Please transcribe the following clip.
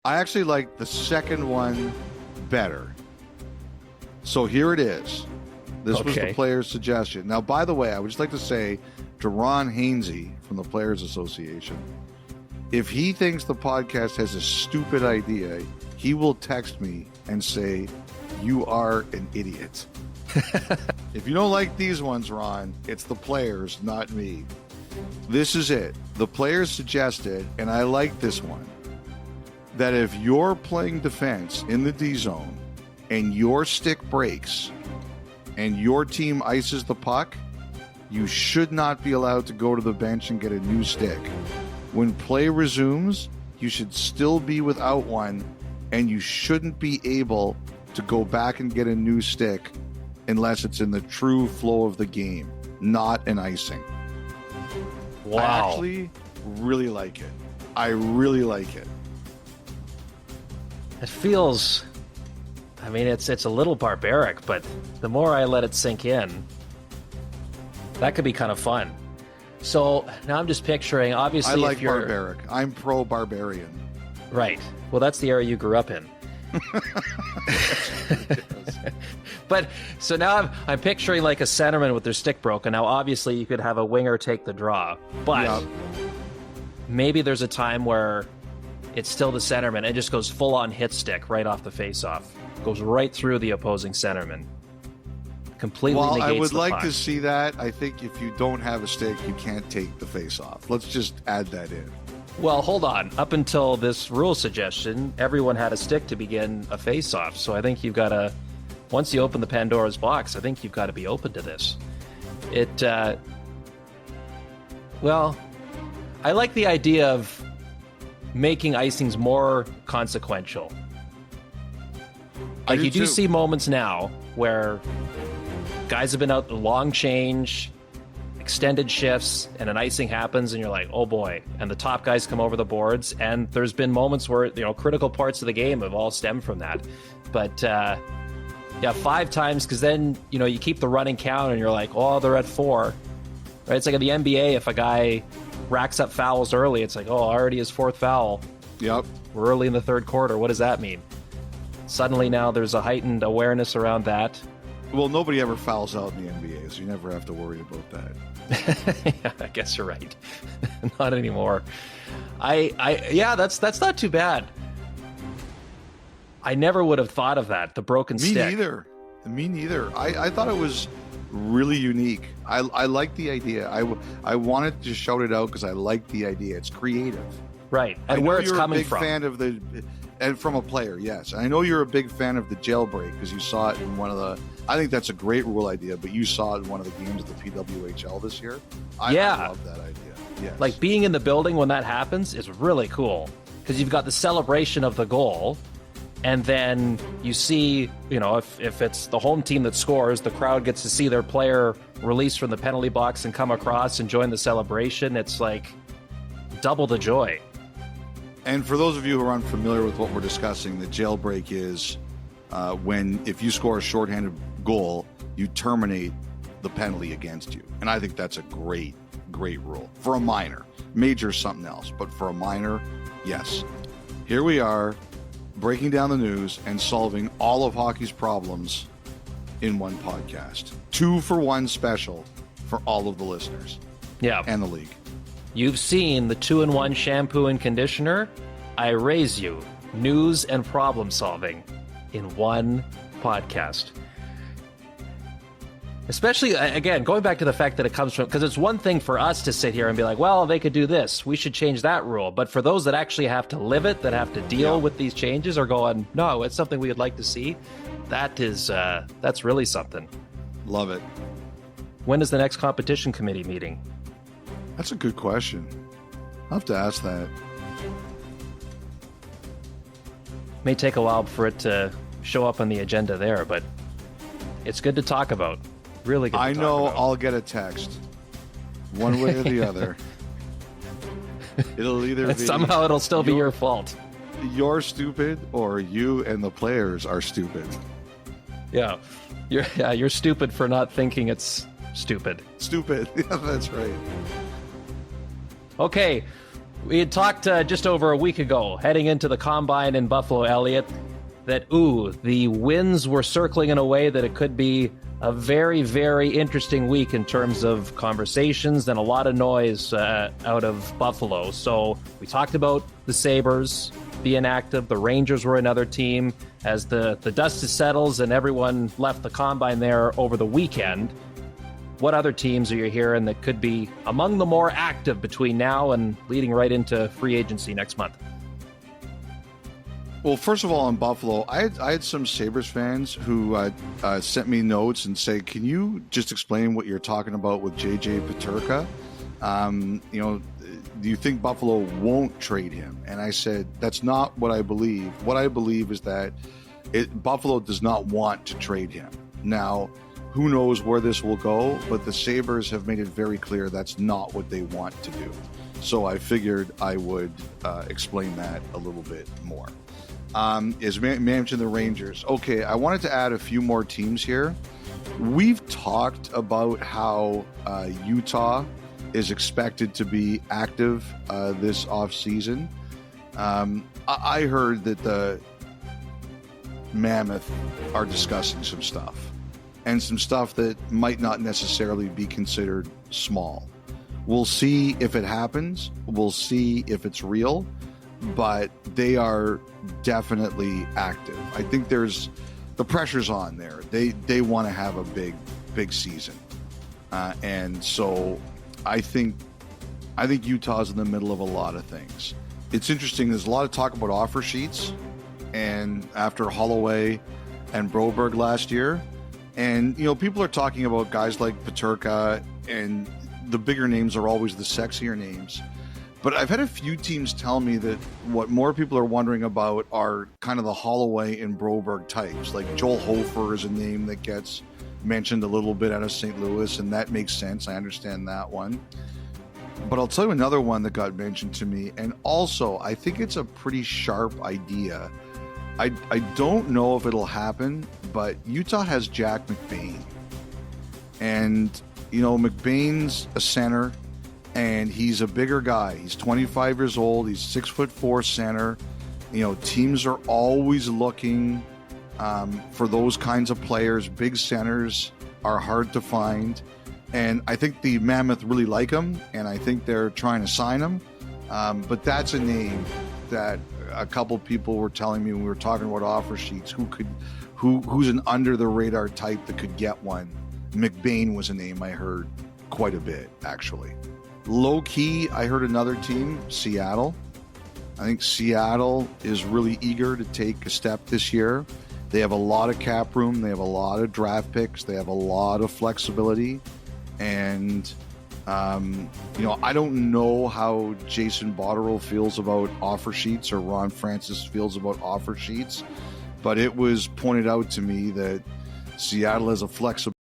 I actually like the second one better. So here it is. This was the player's suggestion. Now, by the way, I would just like to say to Ron Hainsey from the Players Association, if he thinks the podcast has a stupid idea, he will text me and say, you are an idiot. If you don't like these ones, Ron, it's the players, not me. This is it. The players suggested, and I like this one, that if you're playing defense in the D zone and your stick breaks and your team ices the puck, you should not be allowed to go to the bench and get a new stick. When play resumes, you should still be without one, and you shouldn't be able to go back and get a new stick unless it's in the true flow of the game, not an icing. Wow. I actually really like it. I really like it. It feels, I mean, it's a little barbaric, but the more I let it sink in, that could be kind of fun. So now I'm just picturing, obviously, I like if you're barbaric. I'm pro-barbarian. Right. Well, that's the area you grew up in. But so now I'm picturing like a centerman with their stick broken. Now, obviously, you could have a winger take the draw, but maybe there's a time where it's still the centerman and it just goes full on hit stick right off the face-off. Goes right through the opposing centerman. Completely negates the puck. I would like to see that. I think if you don't have a stick, you can't take the face-off. Let's just add that in. Well, hold on. Up until this rule suggestion, everyone had a stick to begin a face-off. So I think you've got to, once you open the Pandora's box, I think you've got to be open to this. Well, I like the idea of making icings more consequential. Like you do see moments now where guys have been out the long change, extended shifts, and an icing happens and you're like, oh boy, and the top guys come over the boards, and there's been moments where, you know, critical parts of the game have all stemmed from that. But yeah, 5 times, because then, you know, you keep the running count and you're like, oh, they're at 4, right? It's like in the NBA, if a guy racks up fouls early, it's like, oh, already his 4th foul. Yep. We're early in the 3rd quarter. What does that mean? Suddenly now there's a heightened awareness around that. Well, nobody ever fouls out in the NBA, so you never have to worry about that. Yeah, I guess you're right. Not anymore. Yeah, that's not too bad. I never would have thought of that, the broken stick. Me neither. I thought it was really unique. I like the idea. I wanted to shout it out because I like the idea. It's creative. Right, and where it's coming from. Fan of the, and from a player, yes. I know you're a big fan of the jailbreak because you saw it in one of the. I think that's a great rule idea, but you saw it in one of the games of the PWHL this year. I love that idea. Yes. Like being in the building when that happens is really cool because you've got the celebration of the goal, and then you see, you know, if it's the home team that scores, the crowd gets to see their player released from the penalty box and come across and join the celebration. It's like double the joy. And for those of you who are unfamiliar with what we're discussing, the jailbreak is if you score a shorthanded goal, you terminate the penalty against you. And I think that's a great rule. For a minor. Major something else. But for a minor, yes. Here we are, breaking down the news and solving all of hockey's problems in one podcast. 2-for-1 special for all of the listeners. Yeah. And the league. You've seen the 2-in-1 shampoo and conditioner. I raise you news and problem solving in one podcast. Especially, again, going back to the fact that it comes from, because it's one thing for us to sit here and be like, well, they could do this, we should change that rule. But for those that actually have to live it, that have to deal with these changes, or going, no, it's something we would like to see, that's really something. Love it. When is the next competition committee meeting? That's a good question. I'll have to ask that. May take a while for it to show up on the agenda there, but it's good to talk about. Really good to talk about. I know I'll get a text. One way or the other. It'll either be... Somehow it'll still be your fault. You're stupid, or you and the players are stupid. Yeah. You're stupid for not thinking it's stupid. Stupid. Yeah, that's right. Okay, We had talked just over a week ago, heading into the Combine in Buffalo, Elliott, that, the winds were circling in a way that it could be a very, very interesting week in terms of conversations and a lot of noise out of Buffalo. So we talked about the Sabres being active. The Rangers were another team. As the dust settles and everyone left the Combine there over the weekend, what other teams are you hearing that could be among the more active between now and leading right into free agency next month? Well, first of all, in Buffalo, I had some Sabres fans who sent me notes and say, "Can you just explain what you're talking about with JJ Peterka? Do you think Buffalo won't trade him?" And I said, "That's not what I believe. What I believe is that Buffalo does not want to trade him. Now, who knows where this will go, but the Sabres have made it very clear that's not what they want to do. So I figured I would explain that a little bit more." Is mentioned the Rangers. Okay, I wanted to add a few more teams here. We've talked about how Utah is expected to be active this offseason. I heard that the Mammoth are discussing some stuff, and some stuff that might not necessarily be considered small. We'll see if it happens. We'll see if it's real, but they are definitely active. I think the pressure's on there. They want to have a big season, and so I think Utah's in the middle of a lot of things. It's interesting. There's a lot of talk about offer sheets, and after Holloway and Broberg last year, and people are talking about guys like Peterka, and the bigger names are always the sexier names. But I've had a few teams tell me that what more people are wondering about are kind of the Holloway and Broberg types. Like Joel Hofer is a name that gets mentioned a little bit out of St. Louis, and that makes sense. I understand that one. But I'll tell you another one that got mentioned to me, and also I think it's a pretty sharp idea. I don't know if it'll happen, but Utah has Jack McBain. And, McBain's a center, and he's a bigger guy. He's 25 years old. He's 6'4" center. Teams are always looking for those kinds of players. Big centers are hard to find. And I think the Mammoth really like him, and I think they're trying to sign him. But that's a name that a couple people were telling me when we were talking about offer sheets, who's an under the radar type that could get one. McBain was a name I heard quite a bit, actually. Low key, I heard another team, Seattle. I think Seattle is really eager to take a step this year. They have a lot of cap room. They have a lot of draft picks. They have a lot of flexibility. And, I don't know how Jason Botterill feels about offer sheets, or Ron Francis feels about offer sheets, but it was pointed out to me that Seattle has a flexibility